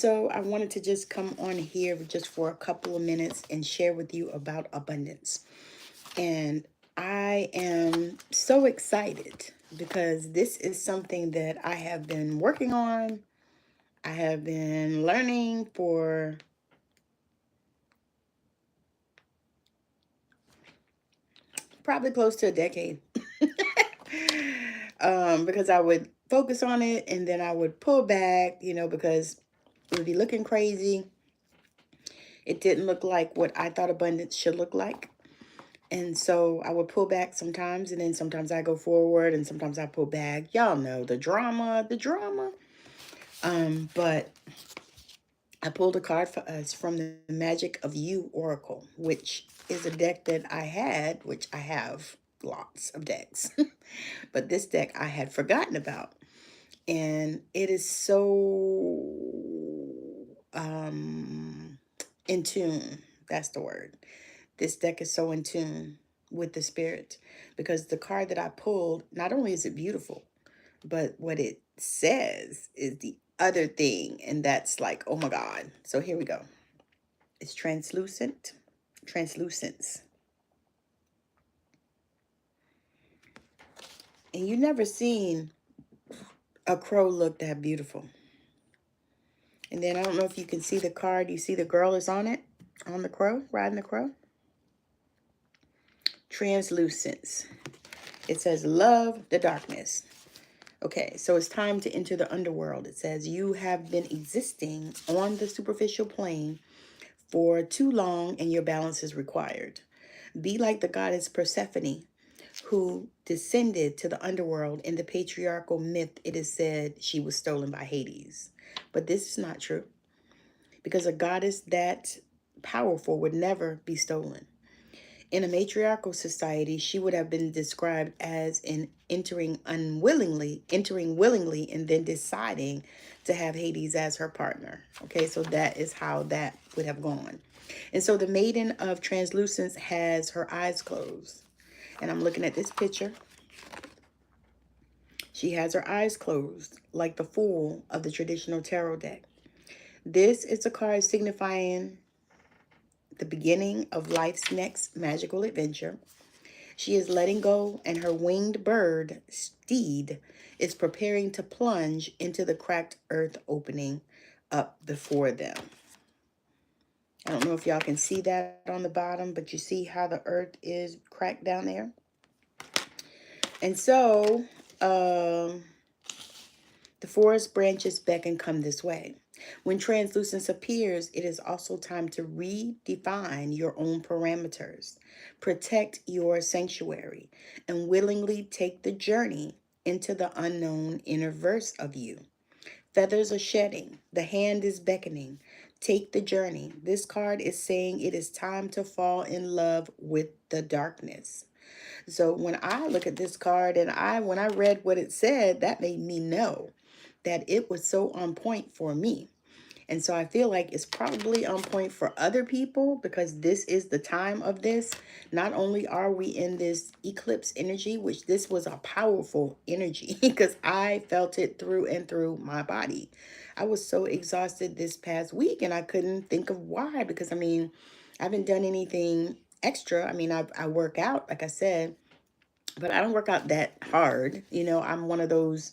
So I wanted to just come on here just for a couple of minutes and share with you about abundance. And I am so excited because this is something that I have been working on. I have been learning for probably close to a decade. Because I would focus on it and then I would pull back, because it would be looking crazy. It didn't look like what I thought abundance should look like. And so I would pull back sometimes, and then sometimes I go forward, and sometimes I pull back. Y'all know the drama, the drama. But I pulled a card for us from the Magic of You Oracle, which is a deck that I had, which I have lots of decks. But this deck I had forgotten about. And it is so in tune. That's the word. This deck is so in tune with the spirit because the card that I pulled, not only is it beautiful, but what it says is the other thing. And that's like, oh my God. So here we go. It's translucent, translucence. And you never seen a crow look that beautiful. And then I don't know if you can see the card. You see the girl is on it, on the crow, riding the crow. Translucence. It says, love the darkness. Okay, so it's time to enter the underworld. It says, you have been existing on the superficial plane for too long and your balance is required. Be like the goddess Persephone, who descended to the underworld. In the patriarchal myth, it is said she was stolen by Hades. But this is not true, because a goddess that powerful would never be stolen. In a matriarchal society, she would have been described as entering willingly, and then deciding to have Hades as her partner. Okay, so that is how that would have gone. And so the maiden of translucence has her eyes closed. And I'm looking at this picture. She has her eyes closed, like the Fool of the traditional tarot deck. This is a card signifying the beginning of life's next magical adventure. She is letting go, and her winged bird, steed, is preparing to plunge into the cracked earth opening up before them. I don't know if y'all can see that on the bottom, but you see how the earth is cracked down there? And so, the forest branches beckon, come this way. When translucence appears, it is also time to redefine your own parameters, protect your sanctuary, and willingly take the journey into the unknown inner verse of you. Feathers are shedding, the hand is beckoning. Take the journey. This card is saying it is time to fall in love with the darkness. So when I look at this card and when I read what it said, that made me know that it was so on point for me. And so I feel like it's probably on point for other people, because this is the time of this. Not only are we in this eclipse energy, which this was a powerful energy because I felt it through and through my body. I was so exhausted this past week and I couldn't think of why, because I haven't done anything extra. I work out, like I said, but I don't work out that hard. I'm one of those,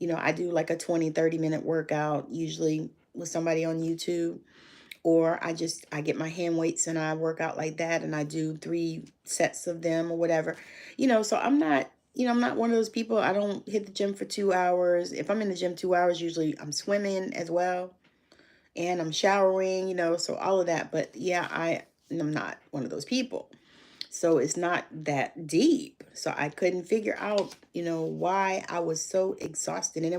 I do like a 20-30 minute workout, usually with somebody on YouTube, or I get my hand weights and I work out like that, and I do 3 sets of them or whatever. So I'm not one of those people. I don't hit the gym for 2 hours. If I'm in the gym 2 hours, usually I'm swimming as well and I'm showering, so all of that. But yeah, I'm not one of those people. So it's not that deep. So I couldn't figure out, why I was so exhausted. And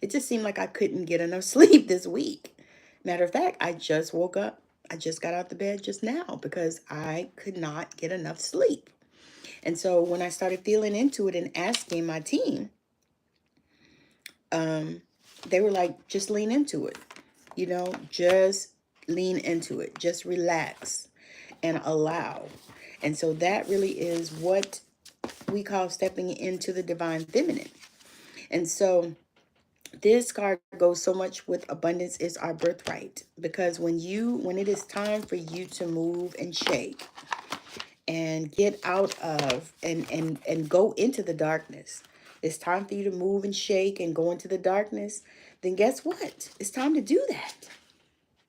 it just seemed like I couldn't get enough sleep this week. Matter of fact, I just woke up. I just got out the bed just now because I could not get enough sleep. And so when I started feeling into it and asking my team, they were like, just lean into it. Just lean into it. Just relax and allow. And so that really is what we call stepping into the divine feminine. And so This card goes so much with abundance is our birthright, because when it is time for you to move and shake and get out of and go into the darkness, it's time for you to move and shake and go into the darkness, then guess what? It's time to do that.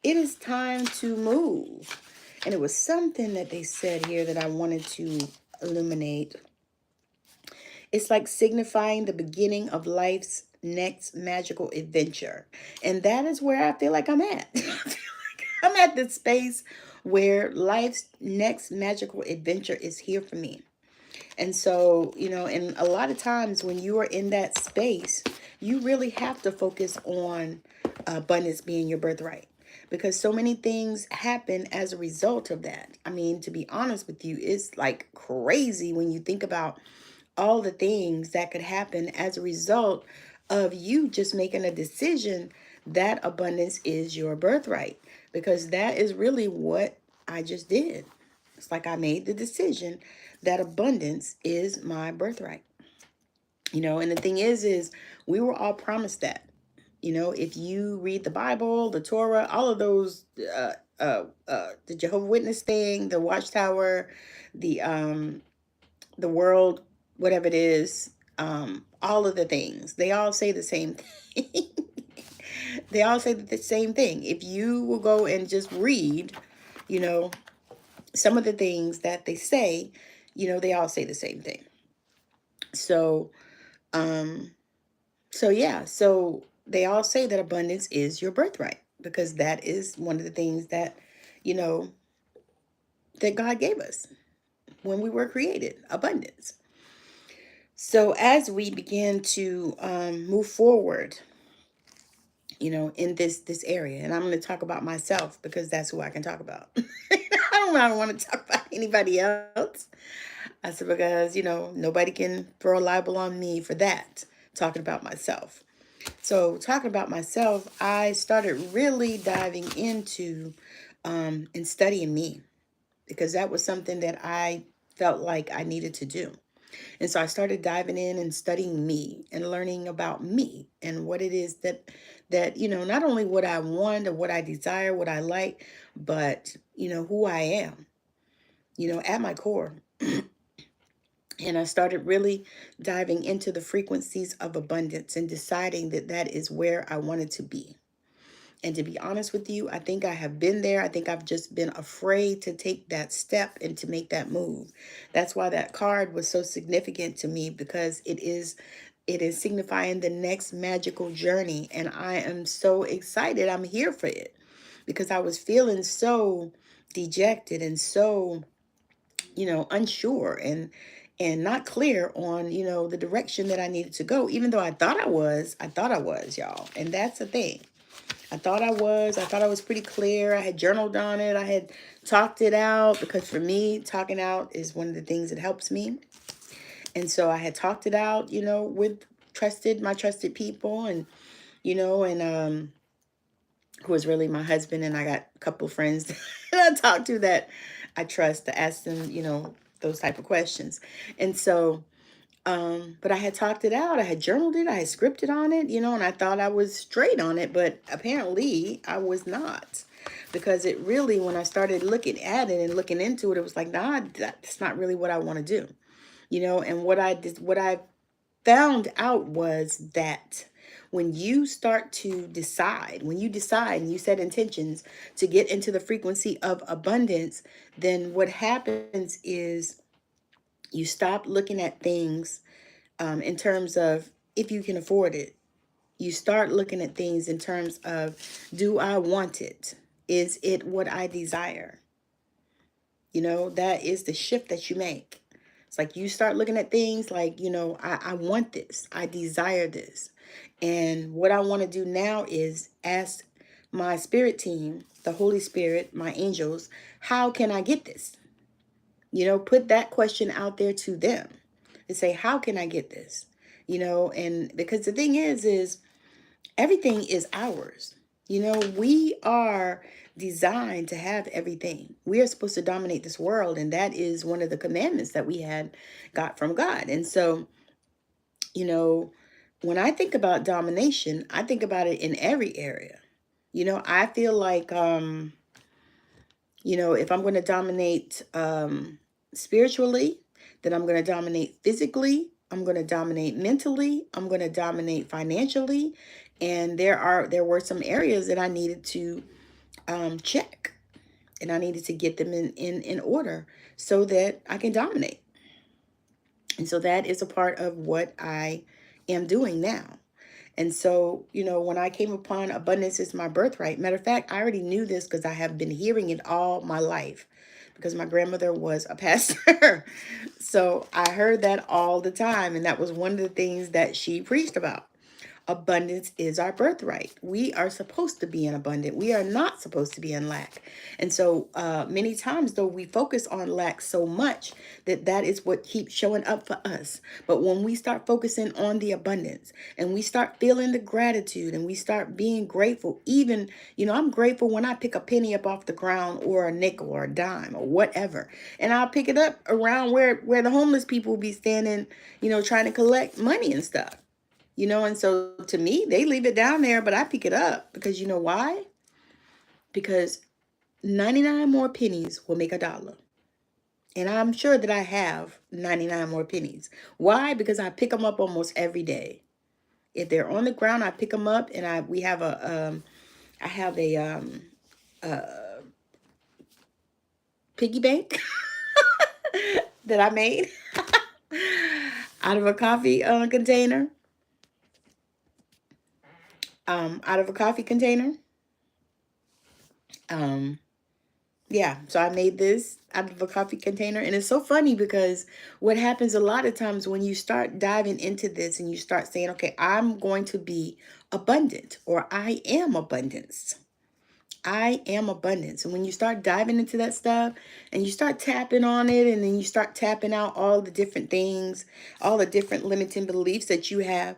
It is time to move. And it was something that they said here that I wanted to illuminate. It's like signifying the beginning of life's next magical adventure. And that is where I feel like I'm at. I feel like I'm at the space where life's next magical adventure is here for me. And so, and a lot of times when you are in that space, you really have to focus on abundance being your birthright, because so many things happen as a result of that. I mean, to be honest with you, it's like crazy when you think about all the things that could happen as a result of you just making a decision that abundance is your birthright, because that is really what I just did. It's like I made the decision that abundance is my birthright. And the thing is we were all promised that. If you read the Bible, the Torah, all of those, the Jehovah Witness thing, the Watchtower, the world, whatever it is, all of the things, they all say the same thing. They all say the same thing. If you will go and just read, you know, some of the things that they say, they all say the same thing. So, um, so they all say that abundance is your birthright, because that is one of the things that, you know, that God gave us when we were created, abundance. So as we begin to move forward, in this area, and I'm going to talk about myself because that's who I can talk about. I don't want to talk about anybody else. I said, because, nobody can throw a libel on me for that, talking about myself. So talking about myself, I started really diving into and studying me, because that was something that I felt like I needed to do. And so I started diving in and studying me and learning about me and what it is that not only what I want or what I desire, what I like, but who I am, at my core. And I started really diving into the frequencies of abundance and deciding that that is where I wanted to be. And to be honest with you, I think I have been there. I think I've just been afraid to take that step and to make that move. That's why that card was so significant to me, because it is signifying the next magical journey. And I am so excited. I'm here for it, because I was feeling so dejected and so, unsure and not clear on, the direction that I needed to go, even though I thought I was, y'all. And that's the thing. I thought I was pretty clear. I had journaled on it. I had talked it out, because for me, talking out is one of the things that helps me. And so I had talked it out, with my trusted people, and who was really my husband. And I got a couple of friends that I talked to that I trust, to ask them, those type of questions. And so, but I had talked it out. I had journaled it. I had scripted on it, and I thought I was straight on it, but apparently I was not, because it really, when I started looking at it and looking into it, it was like, nah, that's not really what I want to do, and what I found out was that when you start to decide, when you decide and you set intentions to get into the frequency of abundance, then what happens is you stop looking at things in terms of if you can afford it. You start looking at things in terms of, do I want it? Is it what I desire? That is the shift that you make. It's like you start looking at things like, I want this. I desire this. And what I want to do now is ask my spirit team, the Holy Spirit, my angels, how can I get this? Put that question out there to them and say, how can I get this? And because the thing is everything is ours. We are designed to have everything. We are supposed to dominate this world. And that is one of the commandments that we had got from God. And so, you know, when I think about domination, I think about it in every area. I feel like, if I'm going to dominate spiritually, then I'm going to dominate physically. I'm going to dominate mentally. I'm going to dominate financially. And there were some areas that I needed to check, and I needed to get them in order so that I can dominate. And so that is a part of what I am doing now. And so, when I came upon abundance is my birthright, matter of fact, I already knew this because I have been hearing it all my life because my grandmother was a pastor. So I heard that all the time. And that was one of the things that she preached about. Abundance is our birthright. We are supposed to be in abundant. We are not supposed to be in lack. And so many times, though, we focus on lack so much that is what keeps showing up for us. But when we start focusing on the abundance and we start feeling the gratitude and we start being grateful, even, I'm grateful when I pick a penny up off the ground or a nickel or a dime or whatever. And I'll pick it up around where the homeless people be standing, trying to collect money and stuff. And so to me, they leave it down there, but I pick it up because you know why? Because 99 more pennies will make $1. And I'm sure that I have 99 more pennies. Why? Because I pick them up almost every day. If they're on the ground, I pick them up, and I have a piggy bank that I made out of a coffee container. Out of a coffee container. Yeah, so I made this out of a coffee container. And it's so funny because what happens a lot of times when you start diving into this and you start saying, okay, I'm going to be abundant, or I am abundance. I am abundance. And when you start diving into that stuff and you start tapping on it, and then you start tapping out all the different things, all the different limiting beliefs that you have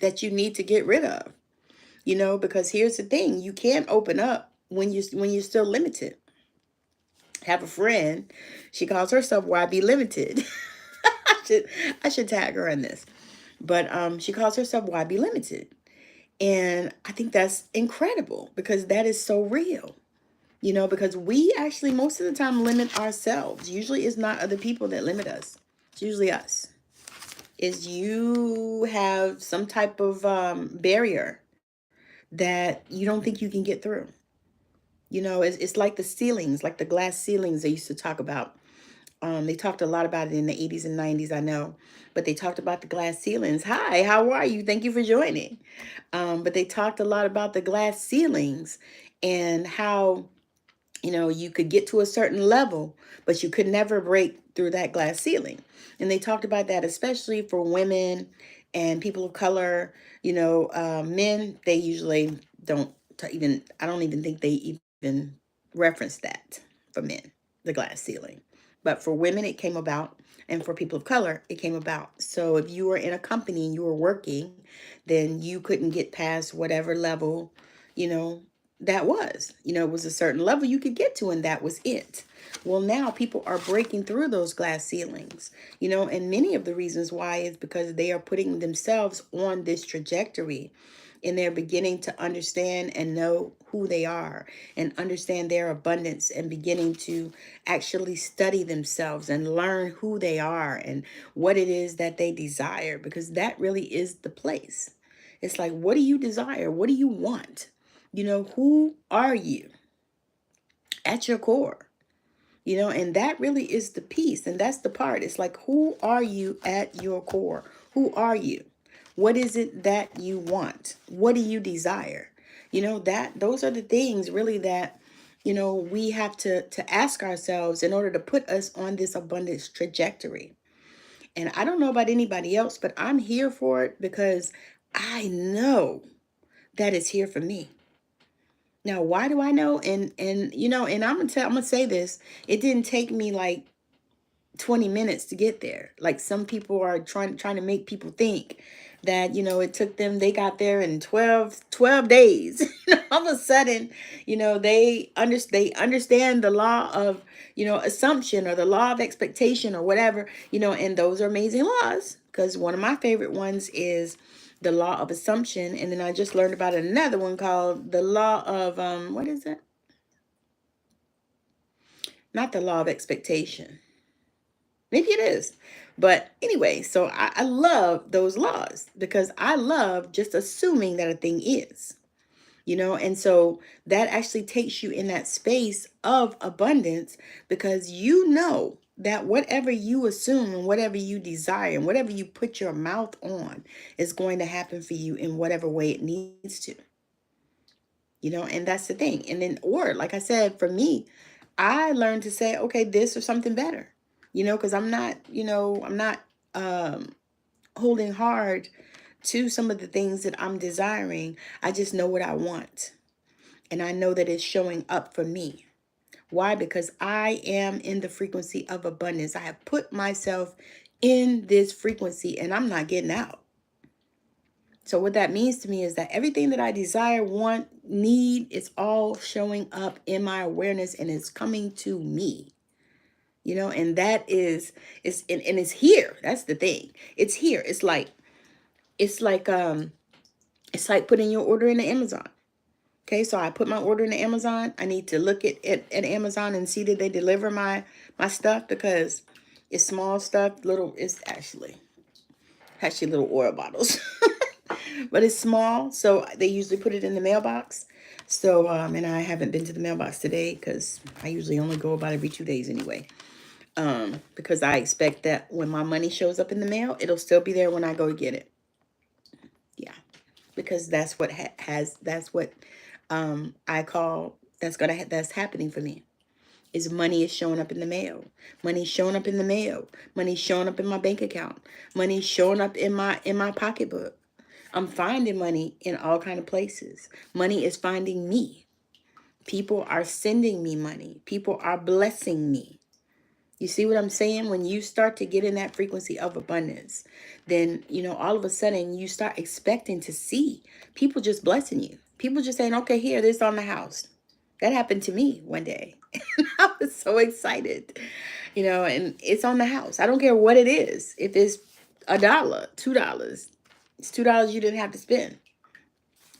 that you need to get rid of. Because here's the thing, you can't open up when you're still limited. Have a friend, she calls herself YB Limited. I should tag her in this. But she calls herself YB Limited. And I think that's incredible because that is so real. Because we actually most of the time limit ourselves. Usually it's not other people that limit us. It's usually us. Is you have some type of barrier that you don't think you can get through. It's like the ceilings, like the glass ceilings they used to talk about. They talked a lot about it in the 80s and 90s, I know. But they talked about the glass ceilings. Hi, how are you? Thank you for joining. But they talked a lot about the glass ceilings and how, you could get to a certain level, but you could never break through that glass ceiling. And they talked about that, especially for women and people of color. Men, they usually don't even, I don't even think they even reference that for men, the glass ceiling. But for women, it came about. And for people of color, it came about. So if you were in a company and you were working, then you couldn't get past whatever level, you know, that was. It was a certain level you could get to, and that was it. Well, now people are breaking through those glass ceilings, and many of the reasons why is because they are putting themselves on this trajectory, and they're beginning to understand and know who they are and understand their abundance, and beginning to actually study themselves and learn who they are and what it is that they desire, because that really is the place. It's like, what do you desire? What do you want? Who are you at your core? And that really is the piece. And that's the part. It's like, who are you at your core? Who are you? What is it that you want? What do you desire? Those are the things really that, we have to ask ourselves in order to put us on this abundance trajectory. And I don't know about anybody else, but I'm here for it because I know that it's here for me. Now, why do I know? And I'm gonna say this. It didn't take me like 20 minutes to get there. Like some people are trying to make people think that, it took them, they got there in 12 days. All of a sudden, they understand the law of, assumption, or the law of expectation, or whatever, and those are amazing laws. Because one of my favorite ones is the law of assumption, and then I just learned about another one called the law of what is it? Not the law of expectation. Maybe it is. But anyway, so I love those laws because I love just assuming that a thing is, and so that actually takes you in that space of abundance because you know that whatever you assume and whatever you desire and whatever you put your mouth on is going to happen for you in whatever way it needs to. And that's the thing. And then, or like I said, for me, I learned to say, okay, this or something better, because I'm not um, holding hard to some of the things that I'm desiring. I just know what I want. And I know that it's showing up for me. Why? Because I am in the frequency of abundance. I have put myself in this frequency and I'm not getting out. So what that means to me is that everything that I desire, want, need, it's all showing up in my awareness and it's coming to me. And that is and it's here. That's the thing. It's here. It's like putting your order in the Amazon. Okay, so I put my order in the Amazon. I need to look at Amazon and see that they deliver my stuff because it's small stuff, it's actually little oil bottles. But it's small, so they usually put it in the mailbox. So, and I haven't been to the mailbox today because I usually only go about every 2 days anyway. Because I expect that when my money shows up in the mail, it'll still be there when I go to get it. Yeah, because that's what that's what I call that's happening for me. Is money is showing up in the mail. Money's showing up in the mail. Money's showing up in my bank account. Money's showing up in my pocketbook. I'm finding money in all kind of places. Money is finding me. People are sending me money. People are blessing me. You see what I'm saying? When you start to get in that frequency of abundance, then, all of a sudden you start expecting to see people just blessing you. People just saying, okay, here, this on the house. That happened to me one day. I was so excited, and it's on the house. I don't care what it is. If it's $1, $2, it's $2 you didn't have to spend.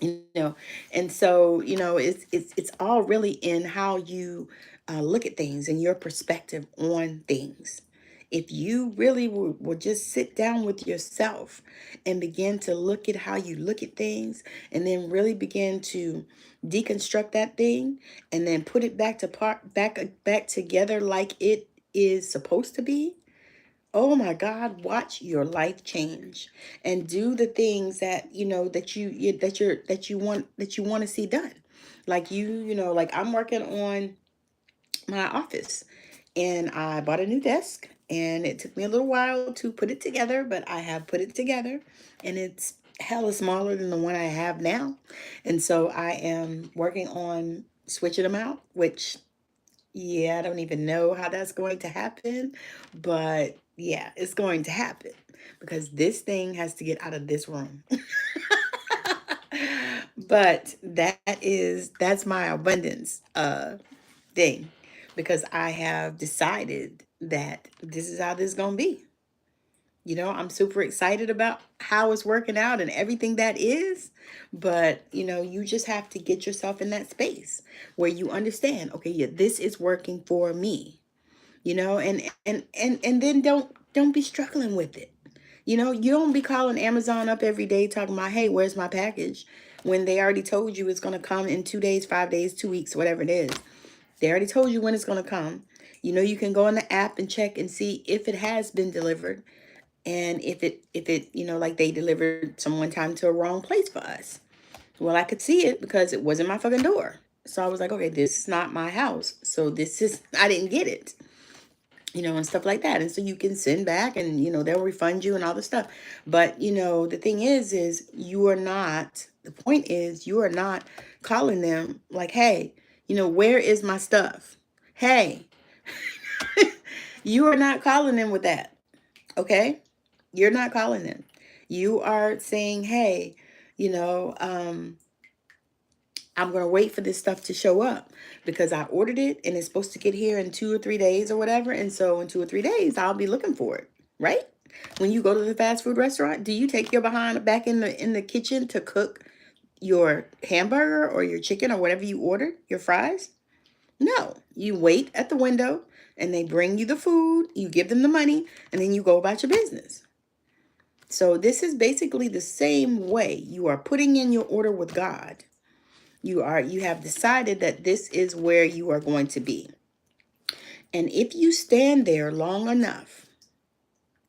And so it's all really in how you look at things and your perspective on things. If you really will just sit down with yourself and begin to look at how you look at things and then really begin to deconstruct that thing and then put it back together like it is supposed to be. Oh my God, watch your life change and do the things that that you want to see done. Like like I'm working on my office and I bought a new desk and it took me a little while to put it together, but I have put it together and it's hella smaller than the one I have now. And so I am working on switching them out, which yeah, I don't even know how that's going to happen, but yeah, it's going to happen because this thing has to get out of this room. But that's my abundance thing because I have decided that this is how this is going to be. I'm super excited about how it's working out and everything that is. But, you just have to get yourself in that space where you understand, okay, yeah, this is working for me, and then don't be struggling with it. You don't be calling Amazon up every day talking about, hey, where's my package? When they already told you it's going to come in 2 days, 5 days, 2 weeks, whatever it is. They already told you when it's going to come. You can go on the app and check and see if it has been delivered. And if it, like they delivered some one time to a wrong place for us. Well, I could see it because it wasn't my fucking door. So I was like, okay, this is not my house. So I didn't get it, and stuff like that. And so you can send back and, they'll refund you and all this stuff. But, the thing is the point is you are not calling them like, hey, where is my stuff? Hey, you are not calling them with that. Okay. You're not calling them. You are saying, hey, I'm going to wait for this stuff to show up because I ordered it and it's supposed to get here in 2 or 3 days or whatever. And so in 2 or 3 days, I'll be looking for it. Right? When you go to the fast food restaurant, do you take your behind back in the kitchen to cook your hamburger or your chicken or whatever you ordered, your fries? No, you wait at the window and they bring you the food, you give them the money, and then you go about your business. So this is basically the same way. You are putting in your order with God. You have decided that this is where you are going to be. And if you stand there long enough,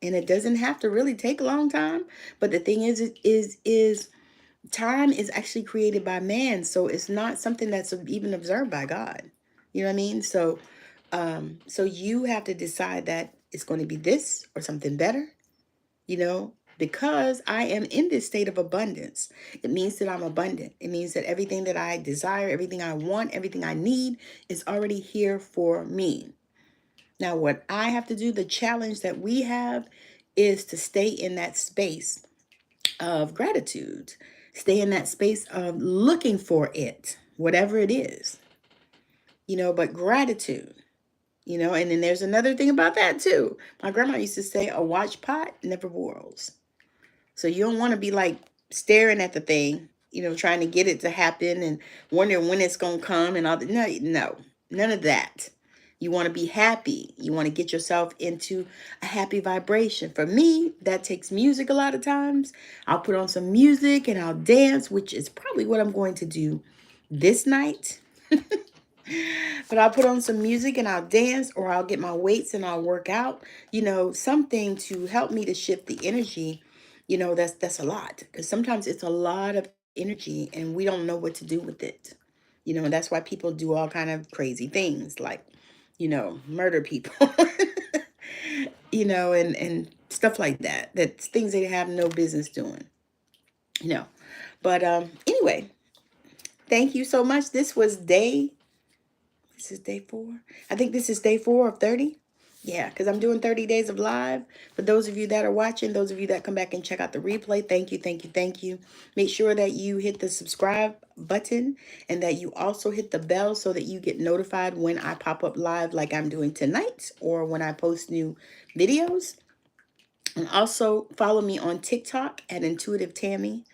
and it doesn't have to really take a long time, but the thing is time is actually created by man, so it's not something that's even observed by God. You know what I mean? So you have to decide that it's going to be this or something better, because I am in this state of abundance. It means that I'm abundant. It means that everything that I desire, everything I want, everything I need is already here for me. Now, what I have to do, the challenge that we have, is to stay in that space of gratitude. Stay in that space of looking for it, whatever it is, but gratitude, and then there's another thing about that too. My grandma used to say, a watch pot never boils. So you don't want to be like staring at the thing, trying to get it to happen and wondering when it's going to come and all that. No, none of that. You want to be happy. You want to get yourself into a happy vibration. For me, that takes music a lot of times. I'll put on some music and I'll dance, which is probably what I'm going to do this night. But I'll put on some music and I'll dance, or I'll get my weights and I'll work out, something to help me to shift the energy. That's a lot, because sometimes it's a lot of energy and we don't know what to do with it. And that's why people do all kind of crazy things like, murder people, and stuff like that. That's things they have no business doing, you know. But anyway, thank you so much. This is day 4. I think this is day 4 of 30. Yeah, because I'm doing 30 days of live. For those of you that are watching, those of you that come back and check out the replay, thank you, thank you, thank you. Make sure that you hit the subscribe button and that you also hit the bell so that you get notified when I pop up live like I'm doing tonight, or when I post new videos. And also follow me on TikTok at Intuitive Tammi.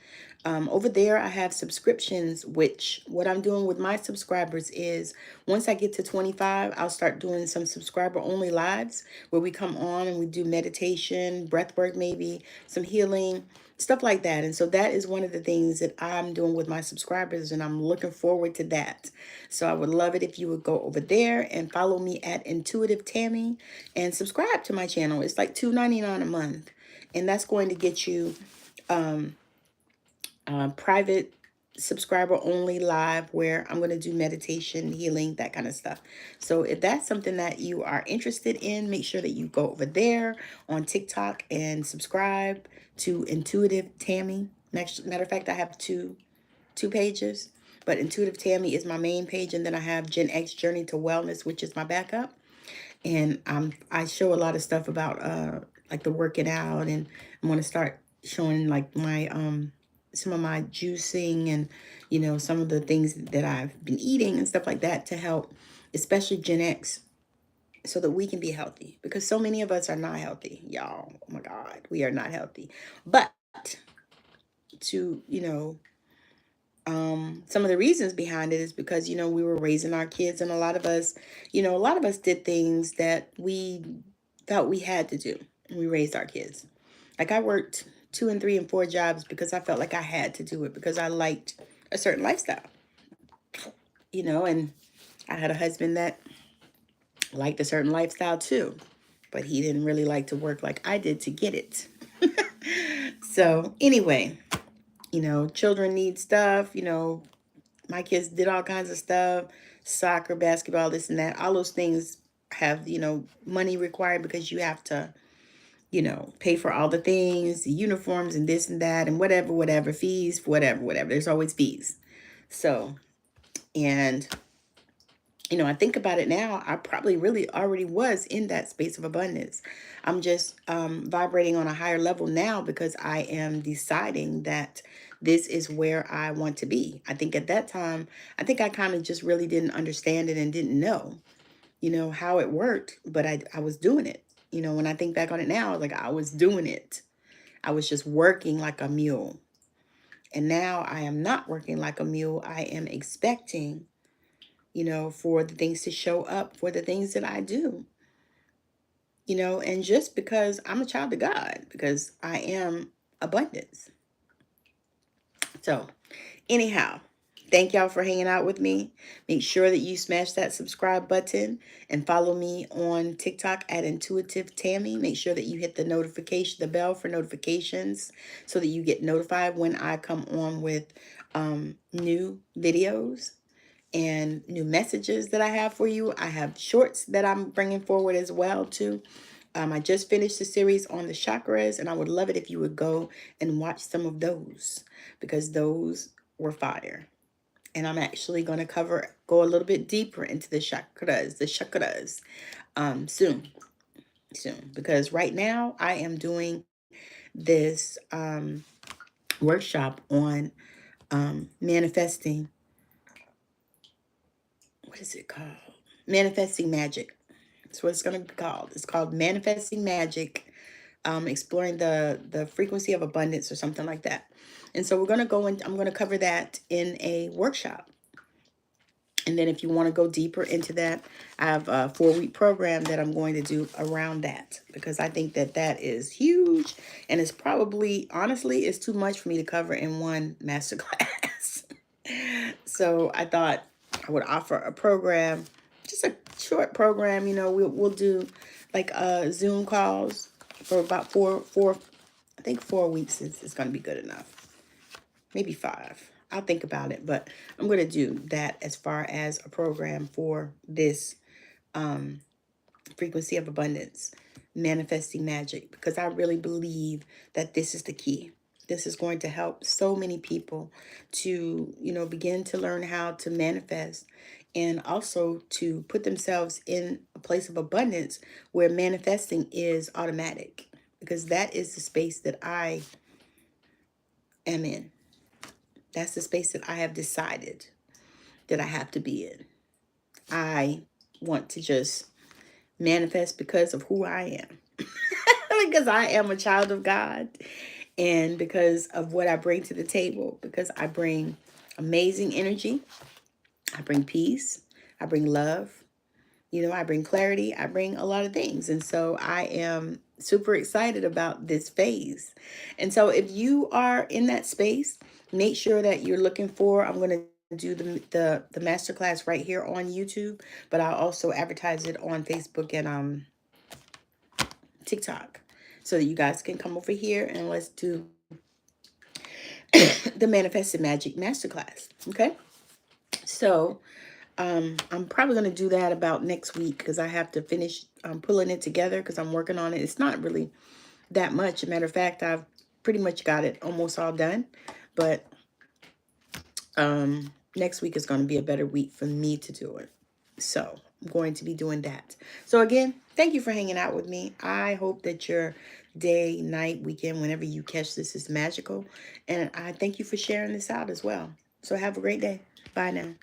Over there, I have subscriptions, which what I'm doing with my subscribers is once I get to 25, I'll start doing some subscriber only lives where we come on and we do meditation, breath work, maybe some healing, stuff like that. And so that is one of the things that I'm doing with my subscribers, and I'm looking forward to that. So I would love it if you would go over there and follow me at Intuitive Tammi and subscribe to my channel. It's like $2.99 a month, and that's going to get you private subscriber only live where I'm going to do meditation, healing, that kind of stuff. So if that's something that you are interested in, make sure that you go over there on TikTok and subscribe to Intuitive Tammi. Matter of fact, I have two pages, but Intuitive Tammi is my main page, and then I have Gen X Journey to Wellness, which is my backup. And I show a lot of stuff about like the working out, and I'm going to start showing like my some of my juicing and some of the things that I've been eating and stuff like that to help, especially Gen X, so that we can be healthy, because so many of us are not healthy, y'all. Oh my God, we are not healthy. But to some of the reasons behind it is because we were raising our kids, and a lot of us did things that we felt we had to do, and we raised our kids. Like I worked 2 and 3 and 4 jobs because I felt like I had to do it, because I liked a certain lifestyle, and I had a husband that liked a certain lifestyle too, but he didn't really like to work like I did to get it. So anyway, children need stuff, my kids did all kinds of stuff, soccer, basketball, this and that. All those things have, money required, because you have to, pay for all the things, the uniforms and this and that and whatever, fees, whatever. There's always fees. So, and, I think about it now, I probably really already was in that space of abundance. I'm just vibrating on a higher level now, because I am deciding that this is where I want to be. I think at that time, I think I kind of just really didn't understand it and didn't know, how it worked, but I was doing it, You know, when I think back on it now, like I was doing it. I was just working like a mule. And now I am not working like a mule. I am expecting, you know, for the things to show up for the things that I do. You know, and just because I'm a child of God, because I am abundance. So, anyhow, thank y'all for hanging out with me. Make sure that you smash that subscribe button and follow me on TikTok at Intuitive Tammi. Make sure that you hit the bell for notifications so that you get notified when I come on with new videos and new messages that I have for you. I have shorts that I'm bringing forward as well too. I just finished the series on the chakras, and I would love it if you would go and watch some of those because those were fire. And I'm actually going to go a little bit deeper into the chakras, soon. Because right now I am doing this workshop on manifesting. What is it called? Manifesting magic. That's what it's going to be called. It's called Manifesting Magic, exploring the frequency of abundance or something like that. And so we're going to go and I'm going to cover that in a workshop. And then if you want to go deeper into that, I have a 4-week program that I'm going to do around that because I think that that is huge. And it's probably, honestly, it's too much for me to cover in one masterclass. So I thought I would offer a program, just a short program. You know, we'll do like Zoom calls for about I think 4 weeks is going to be good enough. Maybe 5. I'll think about it, but I'm going to do that as far as a program for this frequency of abundance, manifesting magic, because I really believe that this is the key. This is going to help so many people to, you know, begin to learn how to manifest and also to put themselves in a place of abundance where manifesting is automatic, because that is the space that I am in. That's the space that I have decided that I have to be in. I want to just manifest because of who I am. Because I am a child of God and because of what I bring to the table, because I bring amazing energy, I bring peace, I bring love, you know, I bring clarity, I bring a lot of things. And so I am super excited about this phase. And so if you are in that space, make sure that you're looking for, I'm going to do the masterclass right here on YouTube, but I'll also advertise it on Facebook and TikTok so that you guys can come over here and let's do the Manifested Magic Masterclass. Okay. So I'm probably going to do that about next week because I have to finish pulling it together because I'm working on it. It's not really that much. As a matter of fact, I've pretty much got it almost all done. But next week is going to be a better week for me to do it. So I'm going to be doing that. So again, thank you for hanging out with me. I hope that your day, night, weekend, whenever you catch this is magical. And I thank you for sharing this out as well. So have a great day. Bye now.